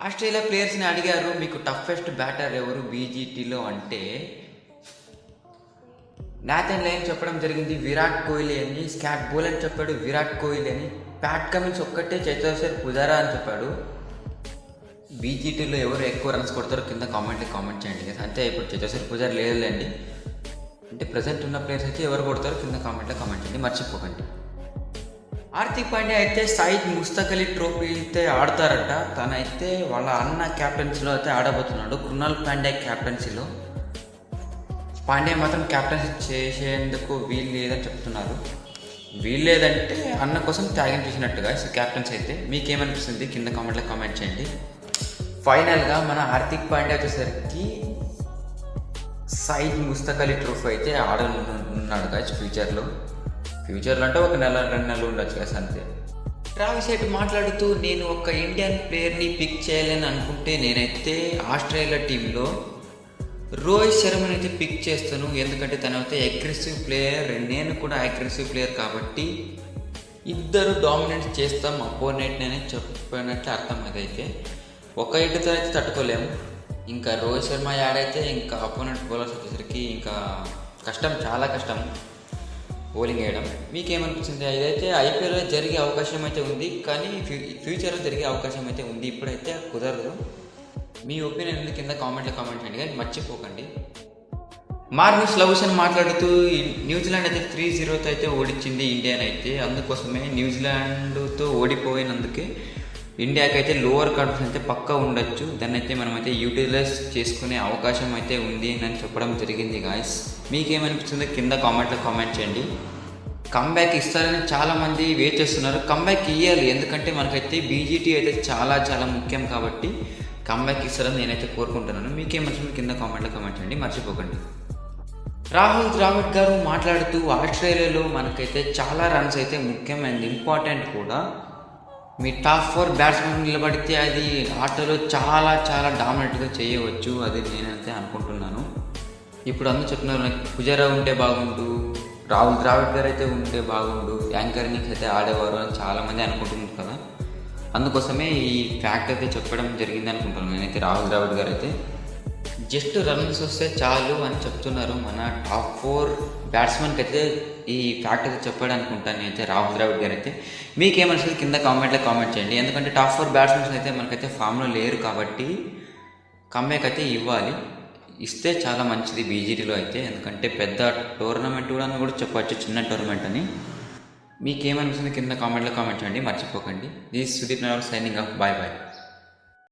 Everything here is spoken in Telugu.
ఆస్ట్రేలియా ప్లేయర్స్ని అడిగారు, మీకు టఫెస్ట్ బ్యాటర్ ఎవరు బీజీటీలో అంటే నాథన్ లయన్ చెప్పడం జరిగింది విరాట్ కోహ్లీ అని. స్కాట్ బోలెట్ చెప్పాడు విరాట్ కోహ్లీ అని. ప్యాట్ కమిన్స్ ఒక్కటే చేతేశ్వర్ పుజారా అని చెప్పాడు. బీజీటీలో ఎవరు ఎక్కువ రన్స్ కొడతారో కింద కామెంట్ చేయండి. అంతే, ఇప్పుడు చేతేశ్వర్ పుజారా లేదులేండి. అంటే ప్రజెంట్ ఉన్న ప్లేయర్స్ అయితే ఎవరు కొడతారో కింద కామెంట్ చేయండి, మర్చిపోకండి. హార్దిక్ పాండ్యా అయితే సయీద్ ముస్తక్ అలీ ట్రోఫీ అయితే ఆడతారట. తనైతే వాళ్ళ అన్న క్యాప్టెన్సీలో అయితే ఆడబోతున్నాడు. కృణాల్ పాండ్యా క్యాప్టెన్సీలో. పాండ్యా మాత్రం క్యాప్టెన్సీ చేసేందుకు వీలు లేదని చెప్తున్నారు. వీలు లేదంటే అన్న కోసం త్యాగం చేసినట్టుగా క్యాప్టెన్స్ అయితే. మీకేమనిపిస్తుంది కింద కామెంట్ చేయండి. ఫైనల్గా మన హార్దిక్ పాండ్యా వచ్చేసరికి సయీద్ ముస్తక్ అలీ ట్రోఫీ అయితే ఆడనున్నాడు గాయస్ ఫ్యూచర్లో అంటే ఒక నెల 2 నెలలు ఉండొచ్చు కదా అంతే. ట్రావిస్ హెడ్ మాట్లాడుతూ, నేను ఒక ఇండియన్ ప్లేయర్ని పిక్ చేయాలని అనుకుంటే నేనైతే ఆస్ట్రేలియా టీంలో రోహిత్ శర్మని అయితే పిక్ చేస్తాను. ఎందుకంటే తనైతే అగ్రెసివ్ ప్లేయర్, నేను కూడా అగ్రెసివ్ ప్లేయర్ కాబట్టి ఇద్దరు డామినేట్ చేస్తాం అపోనెంట్ని అని చెప్పినట్లు అర్థం. అదైతే ఒక ఇటుతో అయితే తట్టుకోలేము. ఇంకా రోహిత్ శర్మ యాడైతే ఇంకా అపోనెంట్ బౌలర్స్ వచ్చేసరికి ఇంకా కష్టం, చాలా కష్టం బౌలింగ్ వేయడం. మీకేమనిపించింది? ఇదైతే ఐపీఎల్లో జరిగే అవకాశం అయితే ఉంది, కానీ ఫ్యూచర్లో జరిగే అవకాశం అయితే ఉంది. ఇప్పుడైతే కుదరదు. మీ ఒపీనియన్ కింద కామెంట్ చేయండి, కానీ మర్చిపోకండి. మార్నస్ లవుసన్ మాట్లాడుతూ, న్యూజిలాండ్ అయితే 3-0తో అయితే ఓడించింది ఇండియాని అయితే. అందుకోసమే న్యూజిలాండ్తో ఓడిపోయినందుకే ఇండియాకి అయితే లోవర్ కాన్ఫిడెన్స్ అయితే పక్కా ఉండొచ్చు. దాన్ని అయితే మనమైతే యూటిలైజ్ చేసుకునే అవకాశం అయితే ఉంది అని చెప్పడం జరిగింది గాయస్. మీకేమనిపిస్తుందో కింద కామెంట్ చేయండి. కంబ్యాక్ ఇస్తారని చాలామంది వెయిట్ చేస్తున్నారు. కంబ్యాక్ ఇవ్వాలి, ఎందుకంటే మనకైతే బీజీటీ అయితే చాలా చాలా ముఖ్యం కాబట్టి కంబ్యాక్ ఇస్తారని నేనైతే కోరుకుంటున్నాను. మీకేమనిపిస్తుంది కింద కామెంట్ చేయండి, మర్చిపోకండి. రాహుల్ ద్రావిడ్ గారు మాట్లాడుతూ, ఆస్ట్రేలియాలో మనకైతే చాలా రన్స్ అయితే ముఖ్యం అండ్ ఇంపార్టెంట్ కూడా. మీ టాప్ 4 బ్యాట్స్మెన్ నిలబడితే అది ఆటలో చాలా చాలా డామినేట్గా చేయవచ్చు, అది నేనైతే అనుకుంటున్నాను. ఇప్పుడు అందరూ చెప్తున్నారు నాకు పుజారా ఉంటే బాగుండు, రాహుల్ ద్రావిడ్ గారు అయితే ఉంటే బాగుండు, యాంకరింగ్ అయితే ఆడేవారు అని చాలామంది అనుకుంటున్నారు కదా. అందుకోసమే ఈ ఫ్యాక్ట్ అయితే చెప్పడం జరిగింది అనుకుంటున్నాను నేనైతే. రాహుల్ ద్రావిడ్ గారు అయితే జస్ట్ రన్స్ వస్తే చాలు అని చెప్తున్నారు. మన టాప్ 4 బ్యాట్స్మెన్కి అయితే ఈ ఫ్యాక్ట్ అయితే చెప్పాడు అనుకుంటాను నేనైతే రాహుల్ ద్రావిడ్ గారు అయితే. మీకేమనిపిస్తుంది కింద కామెంట్ చేయండి. ఎందుకంటే టాప్ 4 బ్యాట్స్మెన్స్ అయితే మనకైతే ఫామ్లో లేరు కాబట్టి కంబ్యాక్ అయితే ఇవ్వాలి. ఇస్తే చాలా మంచిది బీజీటీలో అయితే, ఎందుకంటే పెద్ద టోర్నమెంట్ కూడా చెప్పచ్చు, చిన్న టోర్నమెంట్ అని. మీకేమనిపిస్తుంది కింద కామెంట్ చేయండి, మర్చిపోకండి. This Sudeep Narayana signing off. Bye.